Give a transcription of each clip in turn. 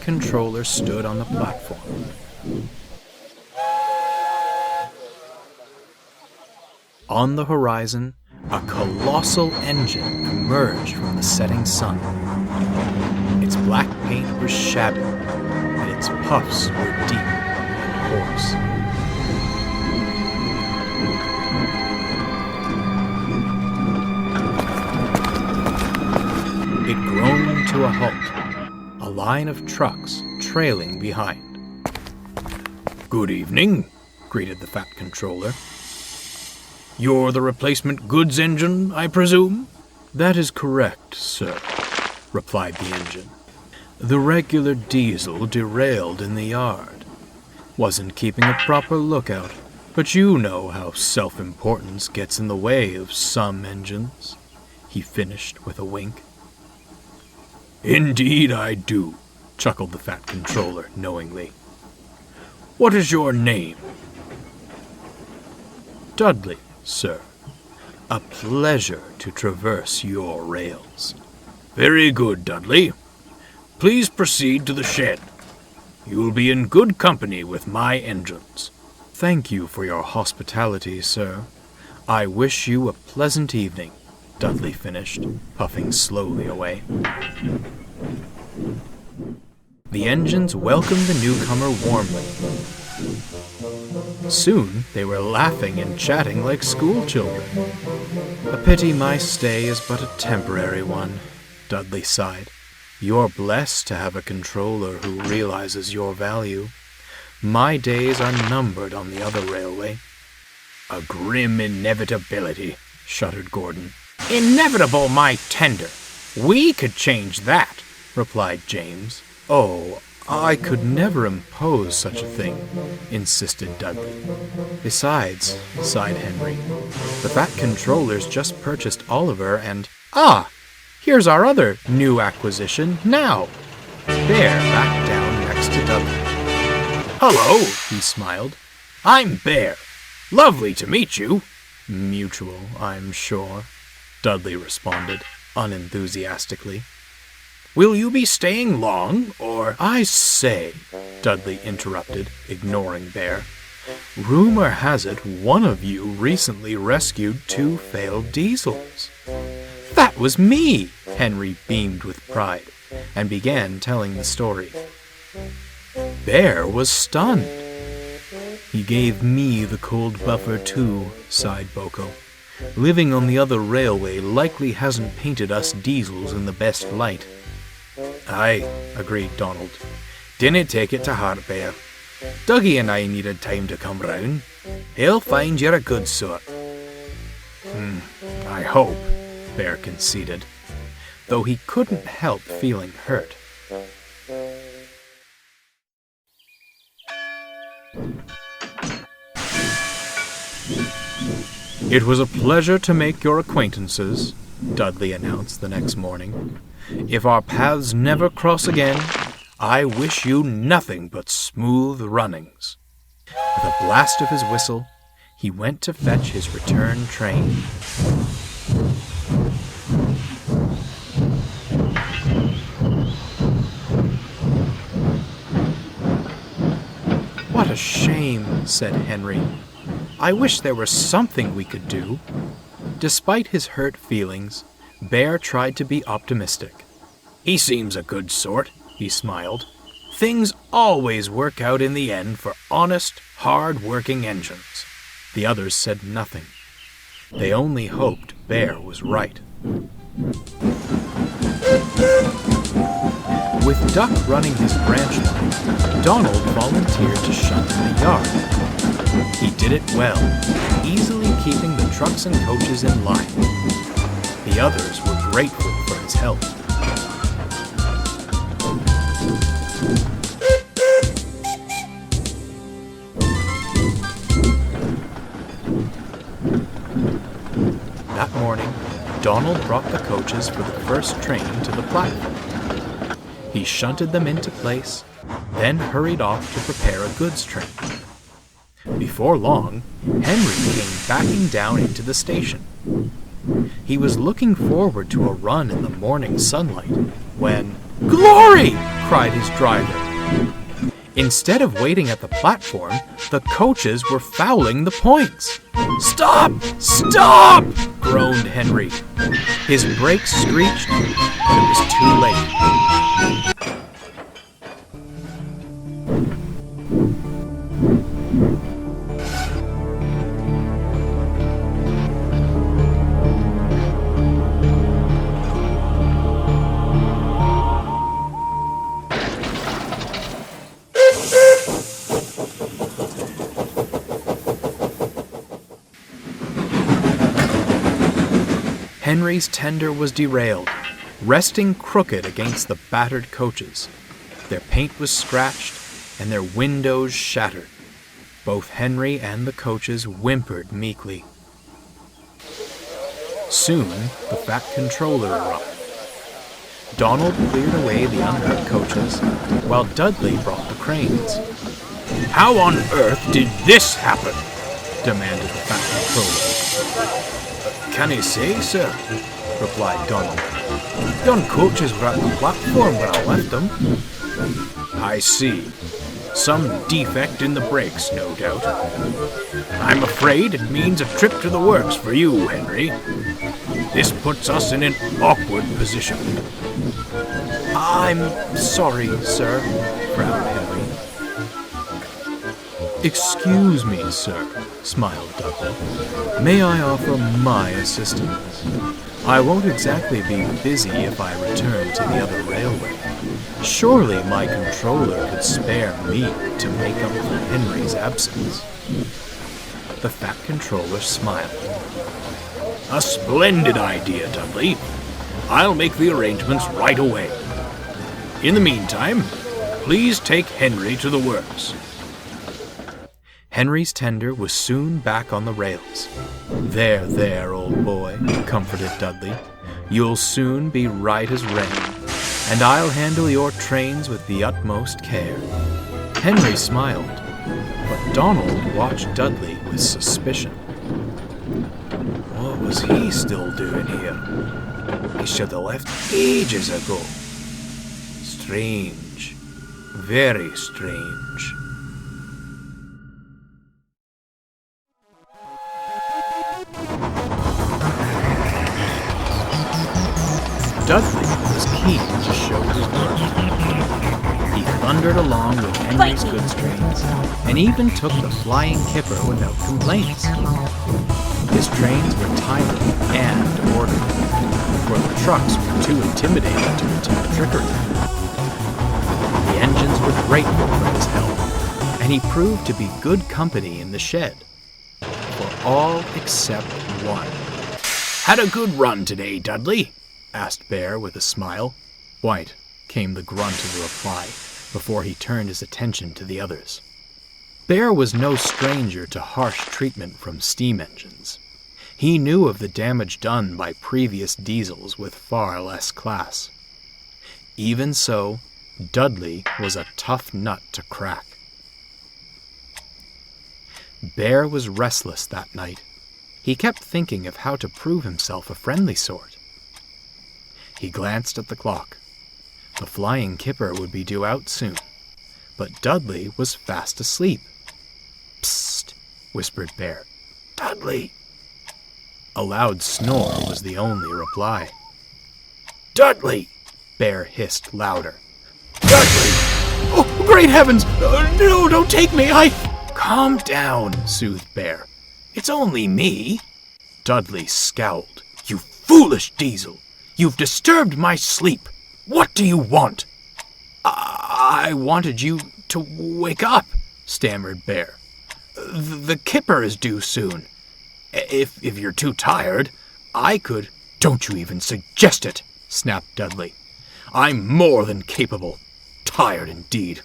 controller stood on the platform. On the horizon, a colossal engine emerged from the setting sun. Its black paint was shabby, and its puffs were deep and hoarse. It groaned to a halt, a line of trucks trailing behind. "Good evening," greeted the fat controller. "You're the replacement goods engine, I presume?" "That is correct, sir," replied the engine. "The regular diesel derailed in the yard. Wasn't keeping a proper lookout, but you know how self-importance gets in the way of some engines," he finished with a wink. "Indeed I do," chuckled the fat controller knowingly. "What is your name?" "Dudley, sir. A pleasure to traverse your rails." "Very good, Dudley. Please proceed to the shed. You'll be in good company with my engines." "Thank you for your hospitality, sir. I wish you a pleasant evening," Dudley finished, puffing slowly away. The engines welcomed the newcomer warmly. Soon they were laughing and chatting like schoolchildren. "A pity my stay is but a temporary one," Dudley sighed. "You're blessed to have a controller who realizes your value. My days are numbered on the other railway." "A grim inevitability," shuddered Gordon. "Inevitable, my tender. We could change that," replied James. "Oh, I could never impose such a thing," insisted Dudley. "Besides," sighed Henry, "the fat controller's just purchased Oliver and—" "Ah, here's our other new acquisition now." Bear backed down next to Dudley. "Hello," he smiled. "I'm Bear. Lovely to meet you." "Mutual, I'm sure," Dudley responded, unenthusiastically. "Will you be staying long, or—" "I say," Dudley interrupted, ignoring Bear. "Rumor has it one of you recently rescued 2 failed diesels." "That was me!" Henry beamed with pride, and began telling the story. Bear was stunned. "He gave me the cold buffer too," sighed Boko. "Living on the other railway likely hasn't painted us diesels in the best light." "Aye," agreed Donald. "Dinna take it to heart, Bear. Dougie and I needed time to come round. He'll find you're a good sort." "I hope," Bear conceded, though he couldn't help feeling hurt. "It was a pleasure to make your acquaintances," Dudley announced the next morning. "If our paths never cross again, I wish you nothing but smooth runnings." With a blast of his whistle, he went to fetch his return train. "What a shame," said Henry. "I wish there were something we could do." Despite his hurt feelings, Bear tried to be optimistic. "He seems a good sort," he smiled. "Things always work out in the end for honest, hard-working engines." The others said nothing. They only hoped Bear was right. With Duck running his branch line, Donald volunteered to shunt in the yard. He did it well, easily keeping the trucks and coaches in line. The others were grateful for his help. That morning, Donald brought the coaches for the first train to the platform. He shunted them into place, then hurried off to prepare a goods train. Before long, Henry came backing down into the station. He was looking forward to a run in the morning sunlight when— "Glory!" cried his driver. Instead of waiting at the platform, the coaches were fouling the points. "Stop! Stop!" groaned Henry. His brakes screeched, but it was too late. Henry's tender was derailed, resting crooked against the battered coaches. Their paint was scratched, and their windows shattered. Both Henry and the coaches whimpered meekly. Soon, the fat controller arrived. Donald cleared away the uncut coaches, while Dudley brought the cranes. "How on earth did this happen?" demanded the fat controller. "Can he say, sir?" replied Donald. "Yon coaches were at the platform when I left them." "I see. Some defect in the brakes, no doubt. I'm afraid it means a trip to the works for you, Henry. This puts us in an awkward position." "I'm sorry, sir," frowned Henry. "Excuse me, sir," smiled Dudley. "May I offer my assistance? I won't exactly be busy if I return to the other railway. Surely my controller could spare me to make up for Henry's absence." The fat controller smiled. "A splendid idea, Dudley. I'll make the arrangements right away. In the meantime, please take Henry to the works." Henry's tender was soon back on the rails. There, old boy," comforted Dudley. "You'll soon be right as rain, and I'll handle your trains with the utmost care." Henry smiled, but Donald watched Dudley with suspicion. What was he still doing here? He should have left ages ago. Strange. Very strange. Dudley was keen to show his work. He thundered along with Henry's goods trains, and even took the flying kipper without complaints. His trains were timely and orderly, for the trucks were too intimidating to attempt trickery. The engines were grateful for his help, and he proved to be good company in the shed, for all except one. "Had a good run today, Dudley?" asked Bear with a smile. "Quite," came the grunt of a reply, before he turned his attention to the others. Bear was no stranger to harsh treatment from steam engines. He knew of the damage done by previous diesels with far less class. Even so, Dudley was a tough nut to crack. Bear was restless that night. He kept thinking of how to prove himself a friendly sort. He glanced at the clock. The flying kipper would be due out soon, but Dudley was fast asleep. "Psst," whispered Bear. "Dudley!" A loud snore was the only reply. "Dudley!" Bear hissed louder. "Dudley! Oh, great heavens! No, don't take me! Calm down," soothed Bear. "It's only me." Dudley scowled. "You foolish diesel! You've disturbed my sleep! What do you want?" I wanted you to wake up," stammered Bear. The kipper is due soon. If you're too tired, I could..." "Don't you even suggest it," snapped Dudley. "I'm more than capable. Tired indeed."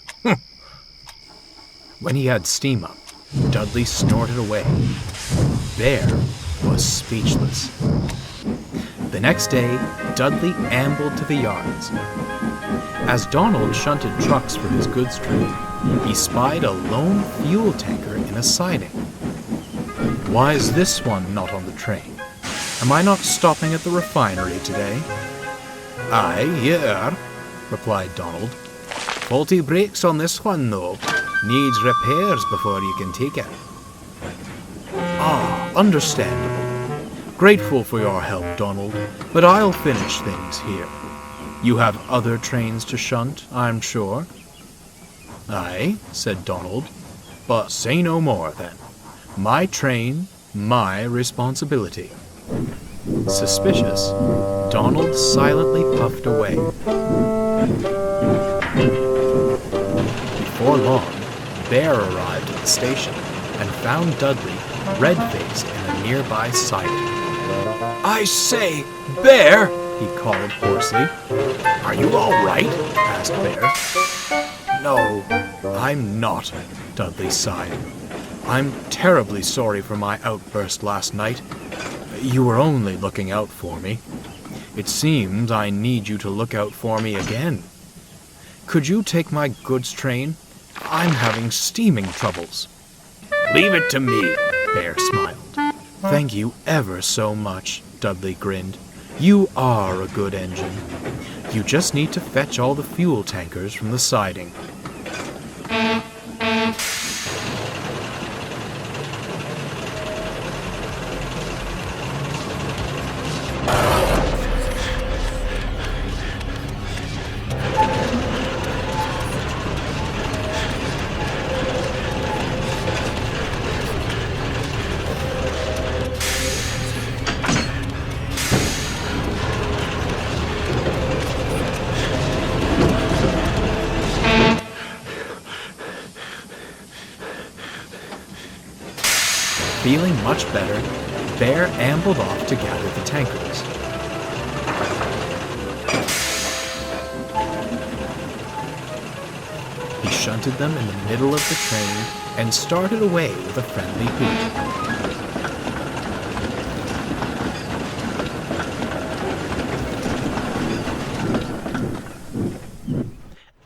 When he had steam up, Dudley snorted away. Bear was speechless. The next day, Dudley ambled to the yards. As Donald shunted trucks for his goods train, he spied a lone fuel tanker in a siding. "Why is this one not on the train? Am I not stopping at the refinery today?" "Aye, you are," replied Donald. Faulty brakes on this one, though. Needs repairs before you can take it. Ah, understandable. Grateful for your help, Donald, but I'll finish things here. You have other trains to shunt, I'm sure? Aye, said Donald, but say no more, then. My train, my responsibility. Suspicious, Donald silently puffed away. Before long, Bear arrived at the station and found Dudley red-faced in a nearby siding. I say, Bear, he called hoarsely. Are you all right? Asked Bear. No, I'm not, Dudley sighed. I'm terribly sorry for my outburst last night. You were only looking out for me. It seems I need you to look out for me again. Could you take my goods train? I'm having steaming troubles. Leave it to me, Bear smiled. Thank you ever so much, Dudley grinned. You are a good engine. You just need to fetch all the fuel tankers from the siding. Feeling much better, Bear ambled off to gather the tankers. He shunted them in the middle of the train and started away with a friendly hoot.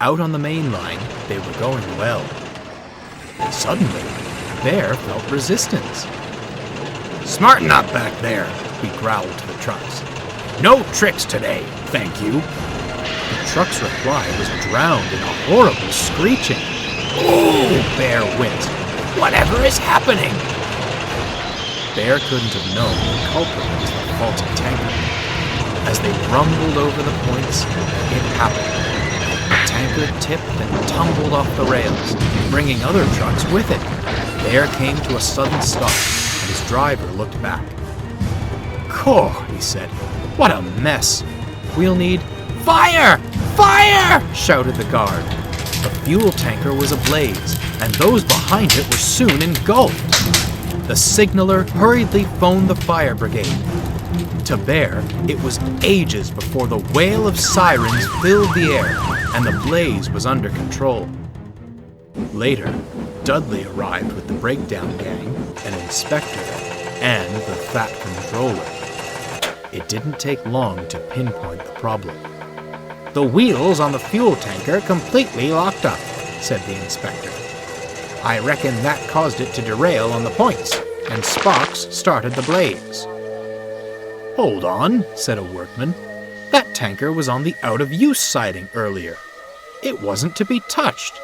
Out on the main line, they were going well. Suddenly, Bear felt resistance. Smarten up back there, he growled to the trucks. No tricks today, thank you. The truck's reply was drowned in a horrible screeching. Oh, Bear winced. Whatever is happening? Bear couldn't have known the culprit was the faulty tanker. As they rumbled over the points, it happened. The tanker tipped and tumbled off the rails, bringing other trucks with it. Bear came to a sudden stop, and his driver looked back. Caw, he said. What a mess. We'll need... Fire! Fire! Shouted the guard. The fuel tanker was ablaze, and those behind it were soon engulfed. The signaler hurriedly phoned the fire brigade. To Bear, it was ages before the wail of sirens filled the air, and the blaze was under control. Later, Dudley arrived with the breakdown gang, an inspector, and the fat controller. It didn't take long to pinpoint the problem. The wheels on the fuel tanker completely locked up, said the inspector. I reckon that caused it to derail on the points, and sparks started the blaze. Hold on, said a workman. That tanker was on the out-of-use siding earlier. It wasn't to be touched.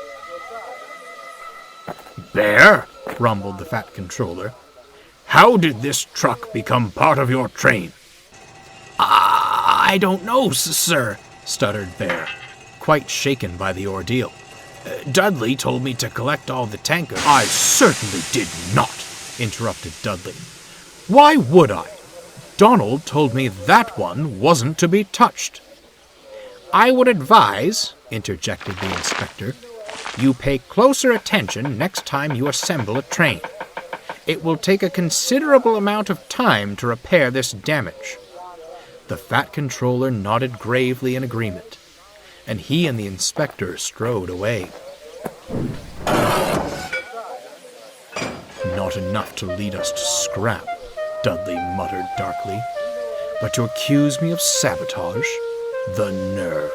Bear, rumbled the fat controller, how did this truck become part of your train? I don't know, sir, stuttered Bear, quite shaken by the ordeal. Dudley told me to collect all the tankers. I certainly did not, interrupted Dudley. Why would I? Donald told me that one wasn't to be touched. I would advise, interjected the inspector, you pay closer attention next time you assemble a train. It will take a considerable amount of time to repair this damage. The fat controller nodded gravely in agreement, and he and the inspector strode away. Not enough to lead us to scrap, Dudley muttered darkly. But to accuse me of sabotage? The nerve.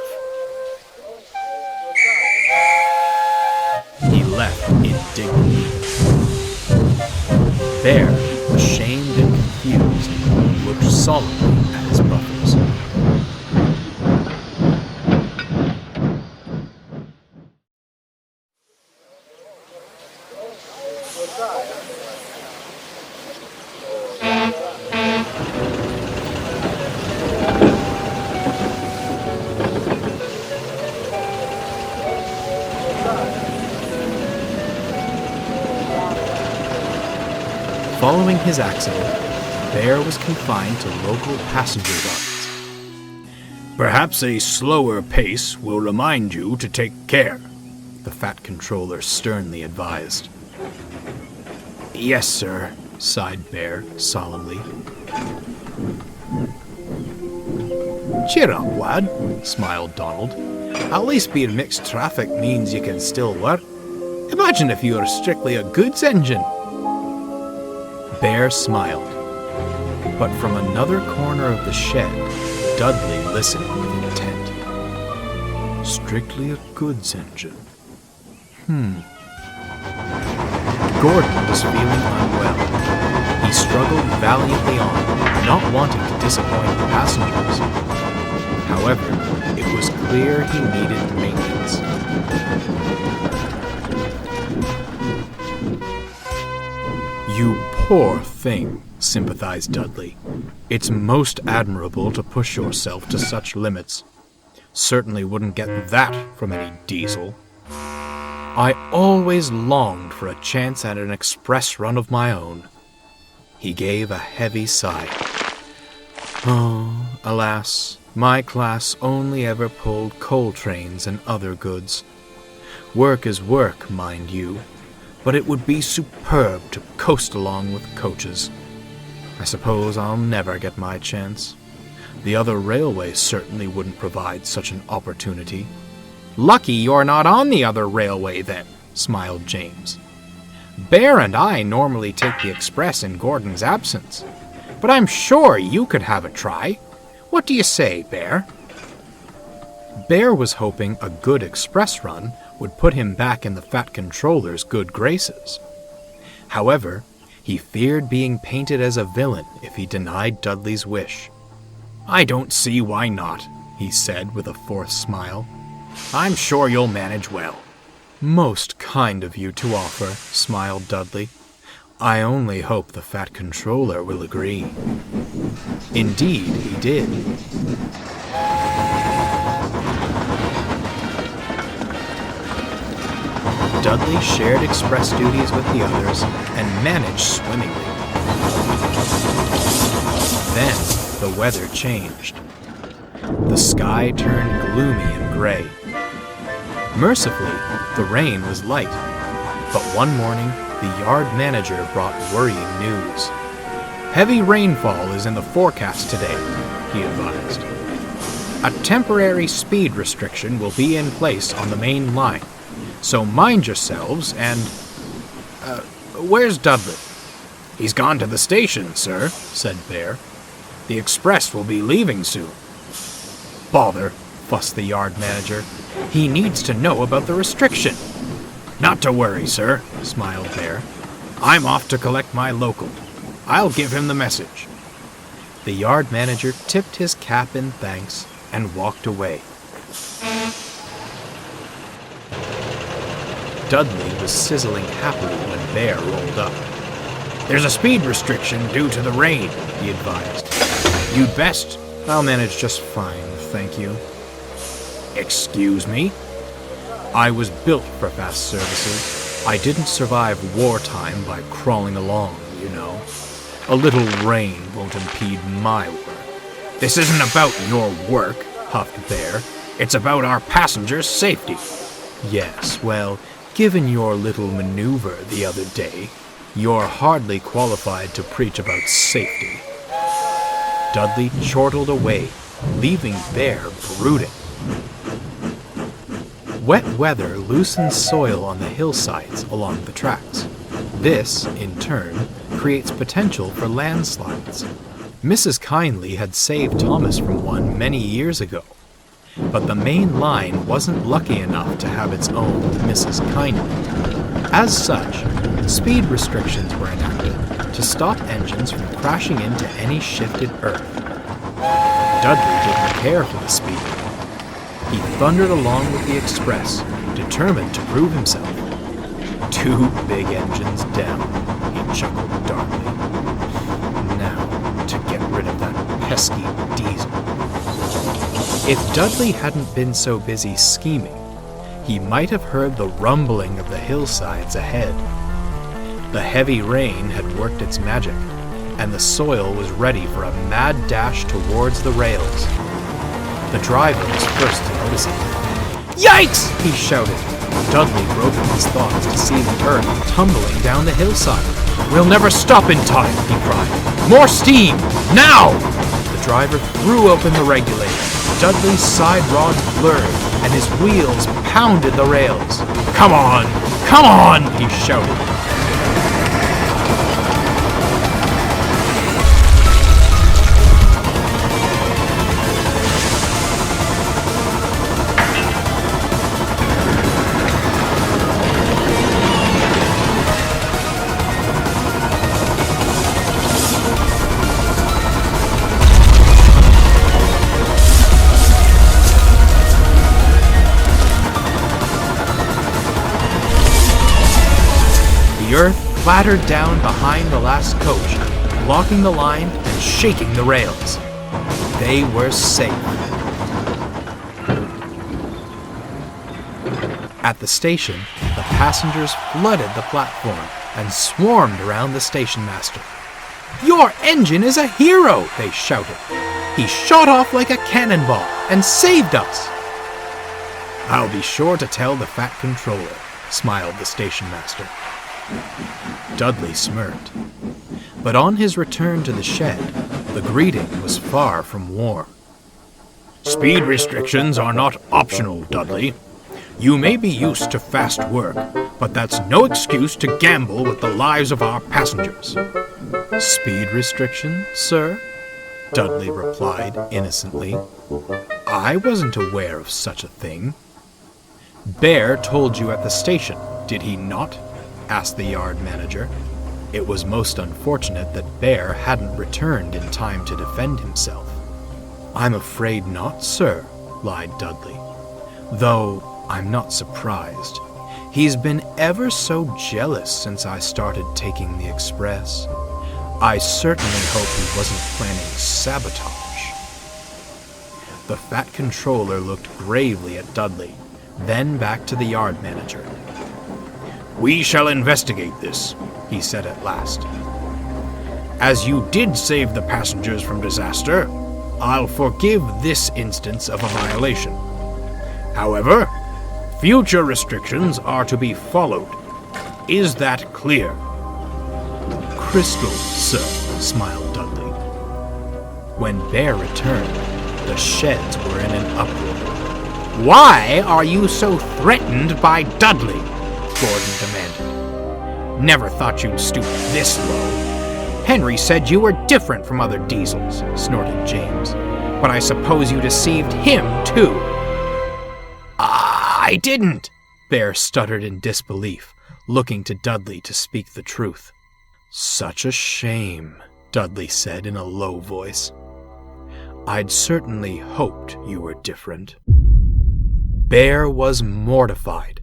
He left indignantly. Bear, ashamed and confused, looked solemnly at his brothers. Following his accident, Bear was confined to local passenger gardens. Perhaps a slower pace will remind you to take care, the Fat Controller sternly advised. Yes, sir, sighed Bear solemnly. Cheer up, lad, smiled Donald. At least being mixed traffic means you can still work. Imagine if you were strictly a goods engine. Bear smiled, but from another corner of the shed, Dudley listened with intent. Strictly a goods engine. Gordon was feeling unwell. He struggled valiantly on, not wanting to disappoint the passengers. However, it was clear he needed maintenance. You poor thing, sympathized Dudley. It's most admirable to push yourself to such limits. Certainly wouldn't get that from any diesel. I always longed for a chance at an express run of my own. He gave a heavy sigh. Oh, alas, my class only ever pulled coal trains and other goods. Work is work, mind you, but it would be superb to coast along with coaches. I suppose I'll never get my chance. The other railways certainly wouldn't provide such an opportunity. Lucky you're not on the other railway, then, smiled James. Bear and I normally take the express in Gordon's absence, but I'm sure you could have a try. What do you say, Bear? Bear was hoping a good express run would put him back in the Fat Controller's good graces. However, he feared being painted as a villain if he denied Dudley's wish. I don't see why not, he said with a forced smile. I'm sure you'll manage well. Most kind of you to offer, smiled Dudley. I only hope the Fat Controller will agree. Indeed, he did. Dudley shared express duties with the others and managed swimmingly. Then the weather changed. The sky turned gloomy and gray. Mercifully, the rain was light, but one morning the yard manager brought worrying news. Heavy rainfall is in the forecast today, he advised. A temporary speed restriction will be in place on the main line, so mind yourselves and... where's Dudley? He's gone to the station, sir, said Bear. The express will be leaving soon. Bother, fussed the yard manager. He needs to know about the restriction. Not to worry, sir, smiled Bear. I'm off to collect my local. I'll give him the message. The yard manager tipped his cap in thanks and walked away. Dudley was sizzling happily when Bear rolled up. There's a speed restriction due to the rain, he advised. You'd best... I'll manage just fine, thank you. Excuse me? I was built for fast services. I didn't survive wartime by crawling along, you know. A little rain won't impede my work. This isn't about your work, huffed Bear. It's about our passengers' safety. Yes, well, given your little maneuver the other day, you're hardly qualified to preach about safety. Dudley chortled away, leaving Bear brooding. Wet weather loosens soil on the hillsides along the tracks. This, in turn, creates potential for landslides. Mrs. Kindly had saved Thomas from one many years ago, but the main line wasn't lucky enough to have its own Mrs. Kindly. As such, speed restrictions were enacted to stop engines from crashing into any shifted earth. Dudley didn't care for the speed limit. He thundered along with the express, determined to prove himself. 2 big engines down, he chuckled darkly. Now, to get rid of that pesky diesel. If Dudley hadn't been so busy scheming, he might have heard the rumbling of the hillsides ahead. The heavy rain had worked its magic, and the soil was ready for a mad dash towards the rails. The driver was first to notice it. "Yikes!" he shouted. Dudley broke from his thoughts to see the earth tumbling down the hillside. "We'll never stop in time," he cried. "More steam! Now!" The driver threw open the regulator. Dudley's side rods blurred, and his wheels pounded the rails. "Come on! Come on!" he shouted. The earth clattered down behind the last coach, blocking the line and shaking the rails. They were safe. At the station, the passengers flooded the platform and swarmed around the station master. "Your engine is a hero!" they shouted. "He shot off like a cannonball and saved us!" "I'll be sure to tell the Fat Controller," smiled the station master. Dudley smirked. But on his return to the shed, the greeting was far from warm. "Speed restrictions are not optional, Dudley. You may be used to fast work, but that's no excuse to gamble with the lives of our passengers." "Speed restriction, sir?" Dudley replied innocently. "I wasn't aware of such a thing." "Bear told you at the station, did he not?" asked the yard manager. It was most unfortunate that Bear hadn't returned in time to defend himself. "I'm afraid not, sir," lied Dudley. "Though I'm not surprised. He's been ever so jealous since I started taking the express. I certainly hope he wasn't planning sabotage." The Fat Controller looked gravely at Dudley, then back to the yard manager. "We shall investigate this," he said at last. "As you did save the passengers from disaster, I'll forgive this instance of a violation. However, future restrictions are to be followed. Is that clear?" "Crystal, sir," smiled Dudley. When Bear returned, the sheds were in an uproar. "Why are you so threatened by Dudley?" Gordon demanded. "Never thought you'd stoop this low." "Henry said you were different from other diesels," snorted James. "But I suppose you deceived him, too." "I didn't," Bear stuttered in disbelief, looking to Dudley to speak the truth. "Such a shame," Dudley said in a low voice. "I'd certainly hoped you were different." Bear was mortified.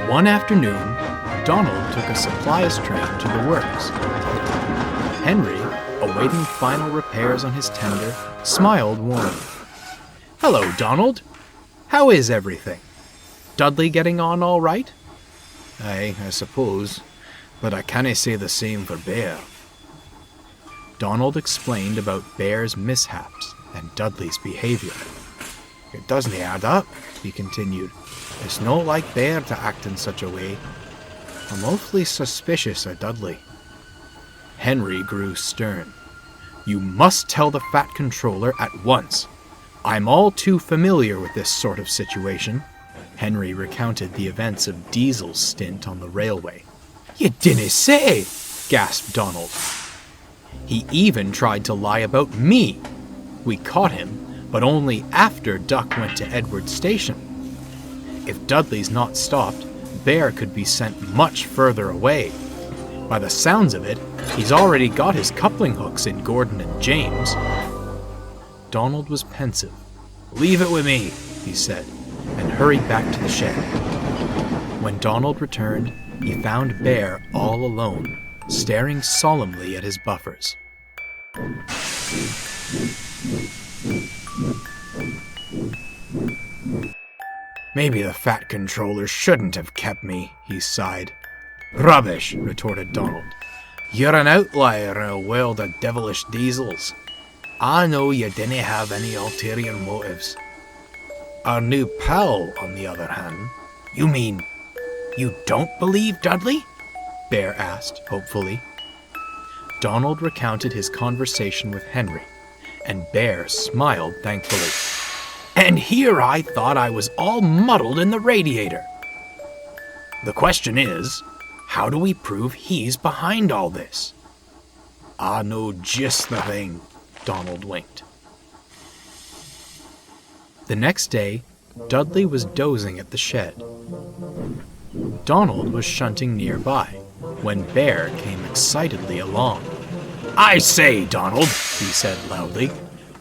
One afternoon, Donald took a supplies train to the works. Henry, awaiting final repairs on his tender, smiled warmly. "Hello, Donald. How is everything? Dudley getting on all right?" "Aye, I suppose, but I cannae say the same for Bear." Donald explained about Bear's mishaps and Dudley's behavior. "It doesn't add up," he continued. It's no like Bear to act in such a way. I'm awfully suspicious of Dudley. Henry grew stern. You must tell the Fat Controller at once. I'm all too familiar with this sort of situation. Henry recounted the events of Diesel's stint on the railway. You didn't say, gasped Donald. He even tried to lie about me. We caught him, but only after Duck went to Edward's station. If Dudley's not stopped, Bear could be sent much further away. By the sounds of it, he's already got his coupling hooks in Gordon and James. Donald was pensive. Leave it with me, he said, and hurried back to the shed. When Donald returned, he found Bear all alone, staring solemnly at his buffers. Maybe the Fat Controller shouldn't have kept me, he sighed. Rubbish, retorted Donald. You're an outlier in a world of devilish diesels. I know you didn't have any ulterior motives. Our new pal, on the other hand. You mean, you don't believe Dudley? Bear asked, hopefully. Donald recounted his conversation with Henry, and Bear smiled thankfully. And here I thought I was all muddled in the radiator. The question is, how do we prove he's behind all this? I know just the thing, Donald winked. The next day, Dudley was dozing at the shed. Donald was shunting nearby when Bear came excitedly along. I say, Donald, he said loudly,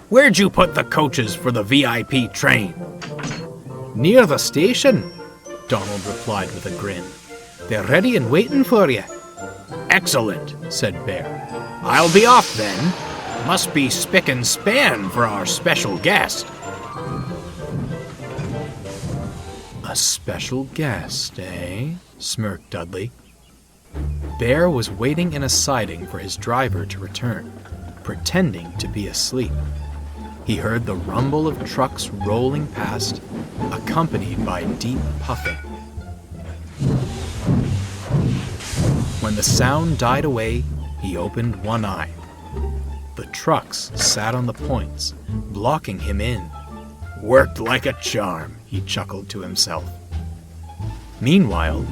where'd you put the coaches for the VIP train? Near the station, Donald replied with a grin. They're ready and waiting for you. Excellent, said Bear. I'll be off then. Must be spick and span for our special guest. A special guest, eh? Smirked Dudley. Bear was waiting in a siding for his driver to return, pretending to be asleep. He heard the rumble of trucks rolling past, accompanied by deep puffing. When the sound died away, he opened one eye. The trucks sat on the points, blocking him in. Worked like a charm, he chuckled to himself. Meanwhile,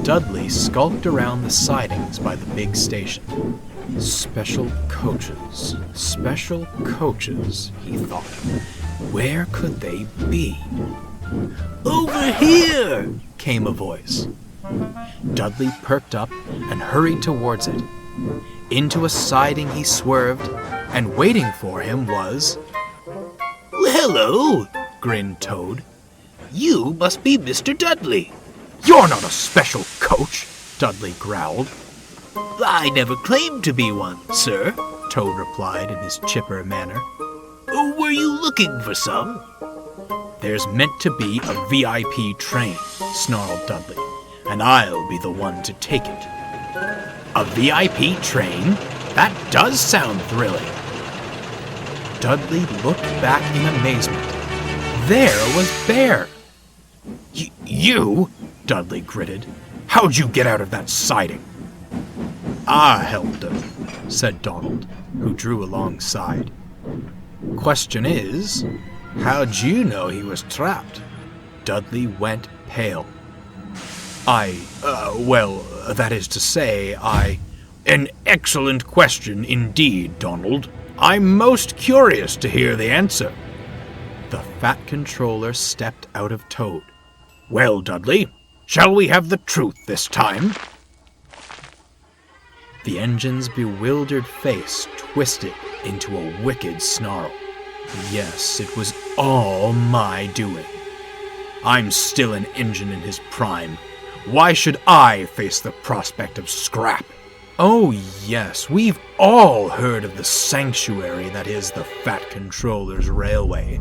Dudley skulked around the sidings by the big station. Special coaches, he thought. Where could they be? Over here, came a voice. Dudley perked up and hurried towards it. Into a siding he swerved, and waiting for him was... Hello, grinned Toad. You must be Mr. Dudley. You're not a special coach, Dudley growled. I never claimed to be one, sir, Toad replied in his chipper manner. Were you looking for some? There's meant to be a VIP train, snarled Dudley, and I'll be the one to take it. A VIP train? That does sound thrilling. Dudley looked back in amazement. There was Bear. You? Dudley gritted. How'd you get out of that siding? I helped him, said Donald, who drew alongside. Question is, how'd you know he was trapped? Dudley went pale. That is to say, An excellent question indeed, Donald. I'm most curious to hear the answer. The Fat Controller stepped out of Toad. Well, Dudley, shall we have the truth this time? The engine's bewildered face twisted into a wicked snarl. Yes, it was all my doing. I'm still an engine in his prime. Why should I face the prospect of scrap? Oh yes, we've all heard of the sanctuary that is the Fat Controller's railway.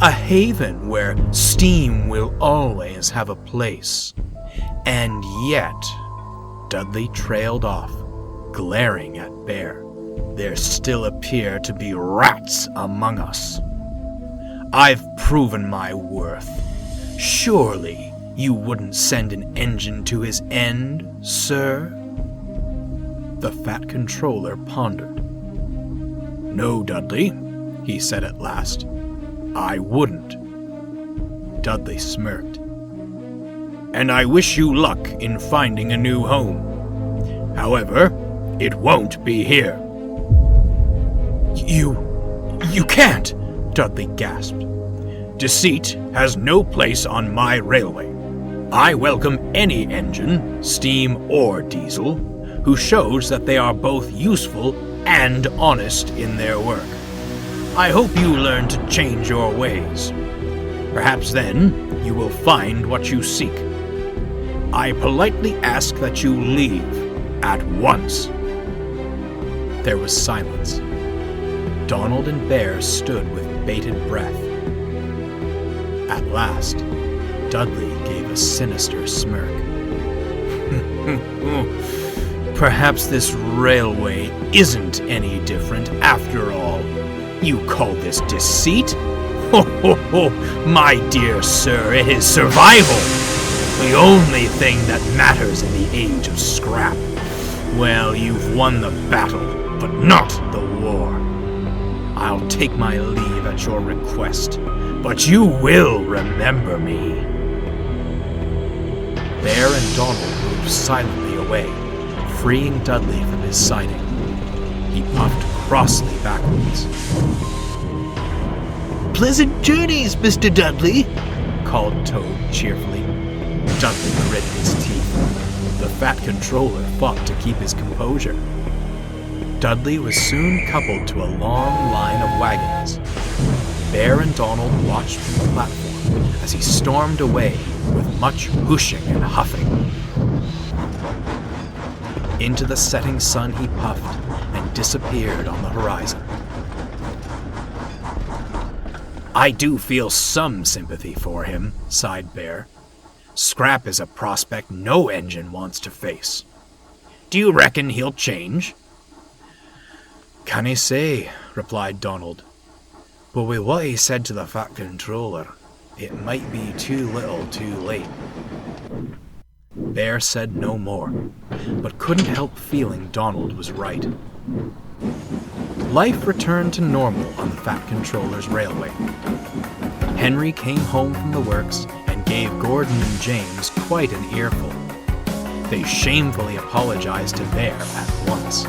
A haven where steam will always have a place. And yet, Dudley trailed off, glaring at Bear. There still appear to be rats among us. I've proven my worth. Surely You wouldn't send an engine to his end, sir? The Fat Controller pondered. No, Dudley, he said at last. I wouldn't. Dudley smirked. And I wish you luck in finding a new home. However, it won't be here. You can't, Dudley gasped. Deceit has no place on my railway. I welcome any engine, steam or diesel, who shows that they are both useful and honest in their work. I hope you learn to change your ways. Perhaps then you will find what you seek. I politely ask that you leave at once. There was silence. Donald and Bear stood with bated breath. At last, Dudley gave a sinister smirk. Perhaps this railway isn't any different after all. You call this deceit? Ho, ho, ho, my dear sir, it is survival. The only thing that matters in the age of scrap. Well, you've won the battle, but not the war. I'll take my leave at your request, but you will remember me. Bear and Donald moved silently away, freeing Dudley from his siding. He puffed crossly backwards. Pleasant journeys, Mr. Dudley, called Toad cheerfully. Dudley gritted his teeth. The Fat Controller fought to keep his composure. Dudley was soon coupled to a long line of wagons. Bear and Donald watched from the platform as he stormed away with much whooshing and huffing. Into the setting sun he puffed and disappeared on the horizon. I do feel some sympathy for him, sighed Bear. Scrap is a prospect no engine wants to face. Do you reckon he'll change? Can't say, replied Donald. But with what he said to the Fat Controller, it might be too little too late. Bear said no more, but couldn't help feeling Donald was right. Life returned to normal on the Fat Controller's railway. Henry came home from the works and gave Gordon and James quite an earful. They shamefully apologized to Bear at once.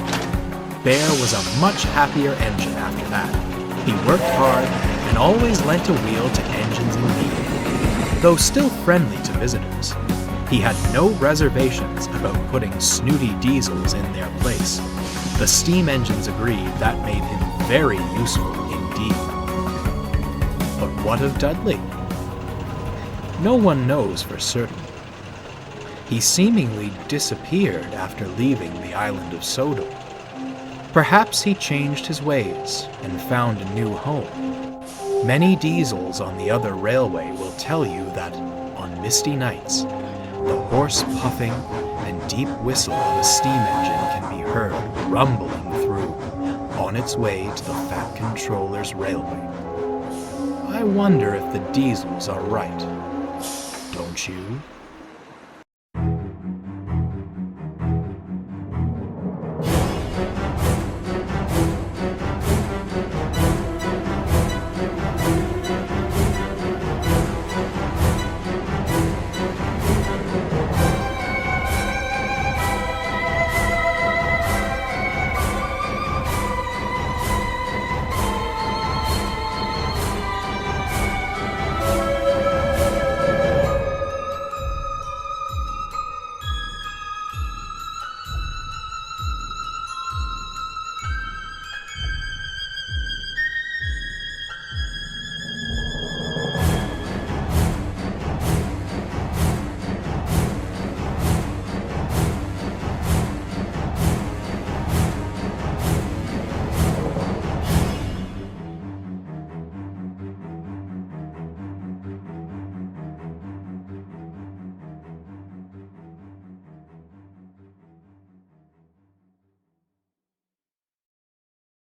Bear was a much happier engine after that. He worked hard and always lent a wheel to engines in need. Though still friendly to visitors, he had no reservations about putting snooty diesels in their place. The steam engines agreed that made him very useful indeed. But what of Dudley? No one knows for certain. He seemingly disappeared after leaving the island of Sodor. Perhaps he changed his ways and found a new home. Many diesels on the other railway will tell you that on misty nights, the hoarse puffing and deep whistle of a steam engine can be heard rumbling through on its way to the Fat Controller's railway. I wonder if the diesels are right. Don't you?